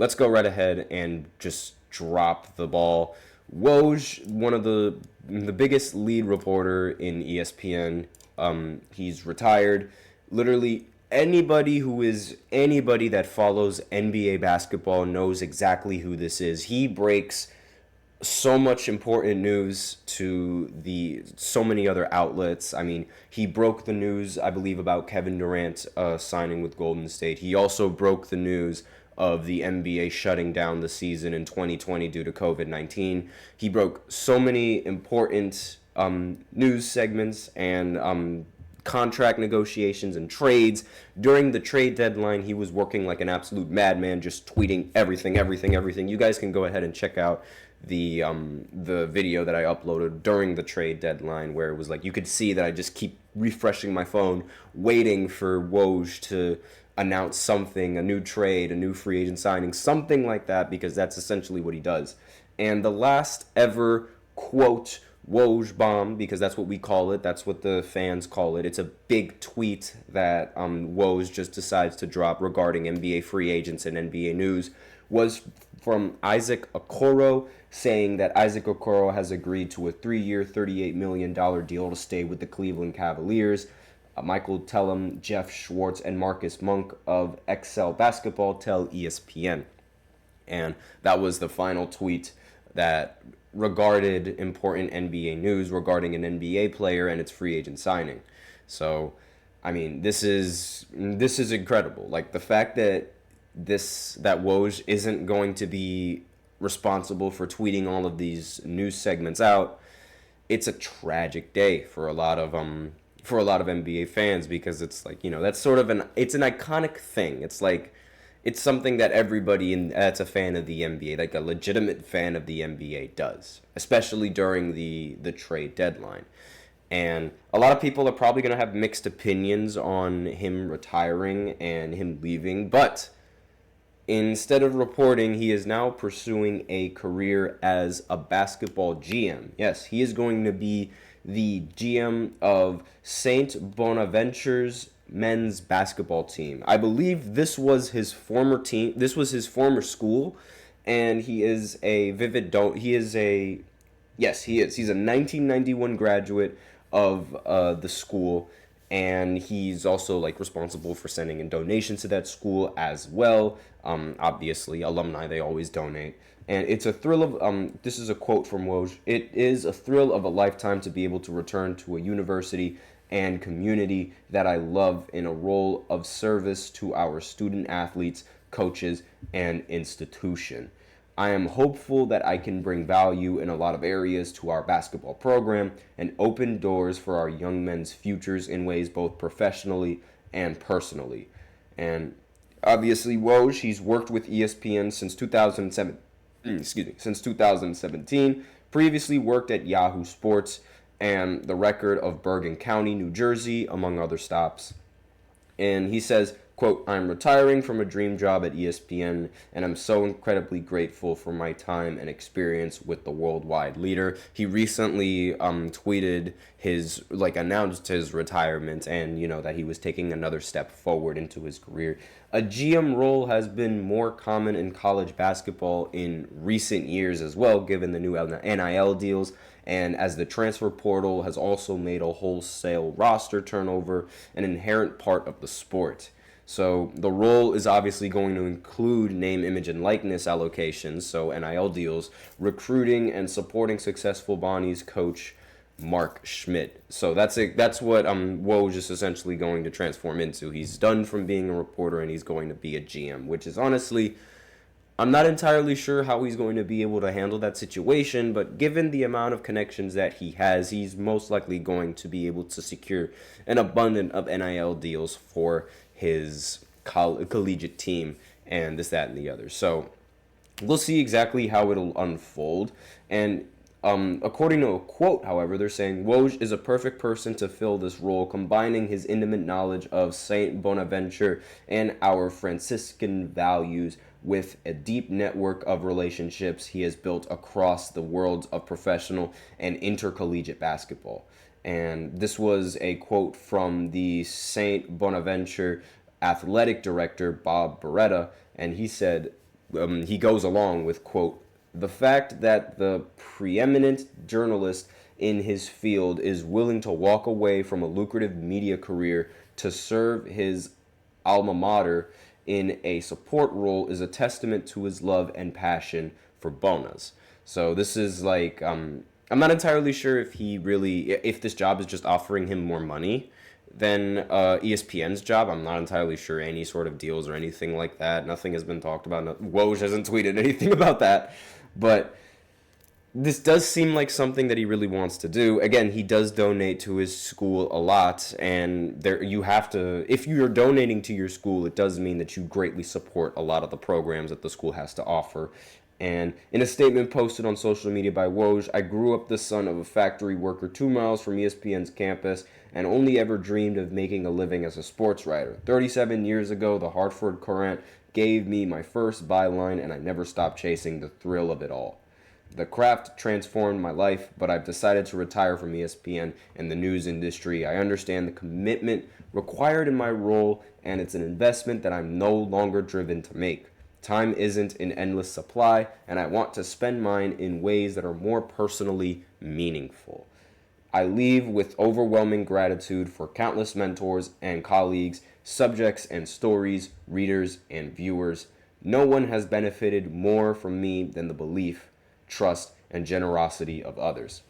let's go right ahead and just drop the ball. Woj, one of the biggest lead reporter in ESPN, he's retired. Literally anybody that follows NBA basketball knows exactly who this is. He breaks so much important news to so many other outlets. I mean, he broke the news, I believe, about Kevin Durant signing with Golden State. He also broke the news of the NBA shutting down the season in 2020 due to COVID-19. He broke so many important news segments and contract negotiations and trades. During the trade deadline, he was working like an absolute madman, just tweeting everything. You guys can go ahead and check out the video that I uploaded during the trade deadline, where it was like you could see that I just keep refreshing my phone, waiting for Woj to announce something, a new trade, a new free agent signing, something like that, because that's essentially what he does. And the last ever quote Woj Bomb, because that's what we call it, that's what the fans call it. It's a big tweet that Woj just decides to drop regarding NBA free agents and NBA news, was from Isaac Okoro, saying that Isaac Okoro has agreed to a 3-year, $38 million deal to stay with the Cleveland Cavaliers. Michael Tellem, Jeff Schwartz, and Marcus Monk of XL Basketball tell ESPN. And that was the final tweet that regarded important NBA news regarding an NBA player and its free agent signing. So, I mean, this is incredible. Like, the fact that Woj isn't going to be responsible for tweeting all of these news segments out, it's a tragic day for a lot of NBA fans, because it's like, that's sort of it's an iconic thing. It's like, it's something that everybody that's a fan of the NBA, like a legitimate fan of the NBA, does, especially during the trade deadline. And a lot of people are probably going to have mixed opinions on him retiring and him leaving, but instead of reporting, he is now pursuing a career as a basketball GM. Yes, he is going to be the GM of St. Bonaventure's men's basketball team. I believe this was his former team. This was his former school, and he is a He's a 1991 graduate of the school, and he's also like responsible for sending in donations to that school as well. Obviously, alumni, they always donate. And it's a thrill of, this is a quote from Woj, "It is a thrill of a lifetime to be able to return to a university and community that I love in a role of service to our student athletes, coaches, and institution. I am hopeful that I can bring value in a lot of areas to our basketball program and open doors for our young men's futures in ways both professionally and personally." And obviously, Woj, he's worked with ESPN since 2017, previously worked at Yahoo Sports and the Record of Bergen County, New Jersey, among other stops. And he says, quote, "I'm retiring from a dream job at ESPN, and I'm so incredibly grateful for my time and experience with the worldwide leader." He recently tweeted announced his retirement, and, that he was taking another step forward into his career. A GM role has been more common in college basketball in recent years as well, given the new NIL deals, and as the transfer portal has also made a wholesale roster turnover an inherent part of the sport. So the role is obviously going to include name, image, and likeness allocations, so NIL deals, recruiting, and supporting successful Bonnie's coach, Mark Schmidt. So that's what Woj is essentially going to transform into. He's done from being a reporter, and he's going to be a GM, which is honestly, I'm not entirely sure how he's going to be able to handle that situation, but given the amount of connections that he has, he's most likely going to be able to secure an abundance of NIL deals for his collegiate team and this, that, and the other. So we'll see exactly how it'll unfold. And according to a quote, however, they're saying Woj is a perfect person to fill this role, combining his intimate knowledge of St. Bonaventure and our Franciscan values with a deep network of relationships he has built across the worlds of professional and intercollegiate basketball. And this was a quote from the St. Bonaventure athletic director, Bob Beretta, and he said, he goes along with, quote, the fact that the preeminent journalist in his field is willing to walk away from a lucrative media career to serve his alma mater in a support role is a testament to his love and passion for Bonas. So this is like, I'm not entirely sure if this job is just offering him more money than ESPN's job. I'm not entirely sure any sort of deals or anything like that. Nothing has been talked about. Woj hasn't tweeted anything about that. But this does seem like something that he really wants to do. Again, he does donate to his school a lot, and you have to, if you're donating to your school, it does mean that you greatly support a lot of the programs that the school has to offer. And in a statement posted on social media by Woj, I grew up the son of a factory worker 2 miles from ESPN's campus and only ever dreamed of making a living as a sports writer. 37 years ago, the Hartford Courant gave me my first byline, and I never stopped chasing the thrill of it all. The craft transformed my life, but I've decided to retire from ESPN and the news industry. I understand the commitment required in my role, and it's an investment that I'm no longer driven to make. Time isn't an endless supply, and I want to spend mine in ways that are more personally meaningful. I leave with overwhelming gratitude for countless mentors and colleagues, subjects and stories, readers and viewers. No one has benefited more from me than the belief, trust, and generosity of others.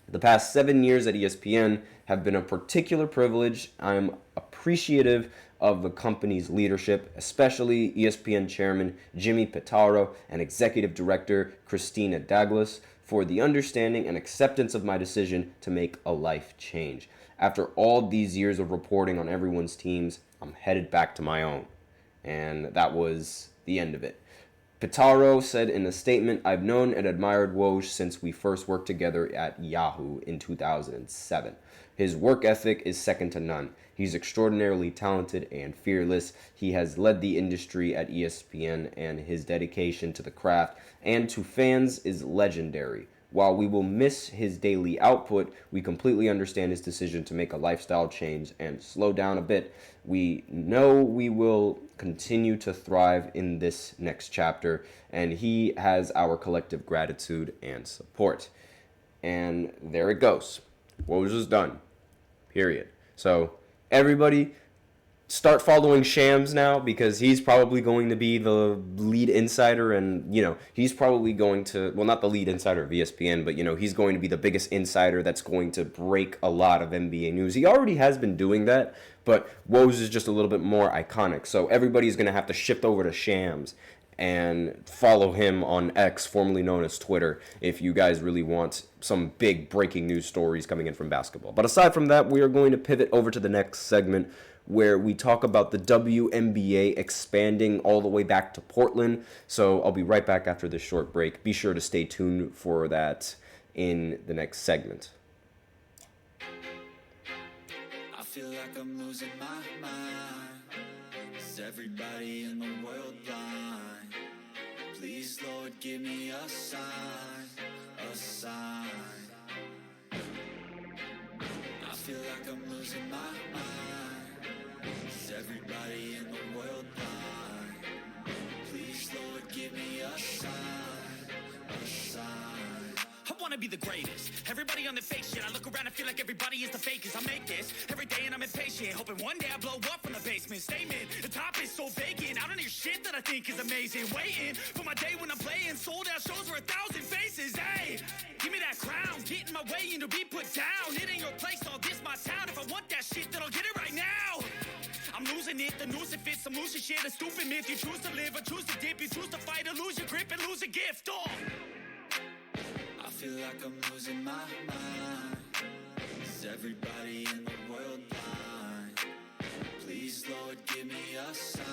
The past 7 years at ESPN have been a particular privilege. I'm appreciative of the company's leadership, especially ESPN Chairman Jimmy Pitaro and Executive Director Christina Douglas, for the understanding and acceptance of my decision to make a life change. After all these years of reporting on everyone's teams, I'm headed back to my own. And that was the end of it. Pitaro said in a statement, I've known and admired Woj since we first worked together at Yahoo in 2007. His work ethic is second to none. He's extraordinarily talented and fearless. He has led the industry at ESPN, and his dedication to the craft and to fans is legendary. While we will miss his daily output, we completely understand his decision to make a lifestyle change and slow down a bit. We know we will continue to thrive in this next chapter, and he has our collective gratitude and support. And there it goes. Woj is done. Period. So everybody start following Shams now, because he's probably going to be the lead insider, and he's probably going to, well, not the lead insider of ESPN, but he's going to be the biggest insider that's going to break a lot of NBA news. He already has been doing that, but Woj is just a little bit more iconic. So everybody's going to have to shift over to Shams and follow him on X, formerly known as Twitter, if you guys really want some big breaking news stories coming in from basketball. But aside from that, we are going to pivot over to the next segment, where we talk about the WNBA expanding all the way back to Portland. So I'll be right back after this short break. Be sure to stay tuned for that in the next segment. I feel like I'm losing my mind. Is everybody in the world blind? Please, Lord, give me a sign, a sign. I feel like I'm losing my mind. Is everybody in the world blind? Please, Lord, give me a sign, a sign. I wanna be the greatest. Everybody on the fake shit. I look around and feel like everybody is the fakest. I make this every day and I'm impatient, hoping one day I blow up from the basement. Statement, the top is so vacant. I don't hear shit that I think is amazing. Waiting for my day when I'm playing sold out shows for 1,000 faces. Hey, give me that crown, get in my way and to be put down. It ain't your place, all this my town. If I want that shit, then I'll get it right now. I'm losing it, the news it fits, some losing shit, a stupid myth. You choose to live or choose to dip, you choose to fight or lose your grip and lose a gift. Oh. I feel like I'm losing my mind. Is everybody in the world blind? Please, Lord, give me a sign,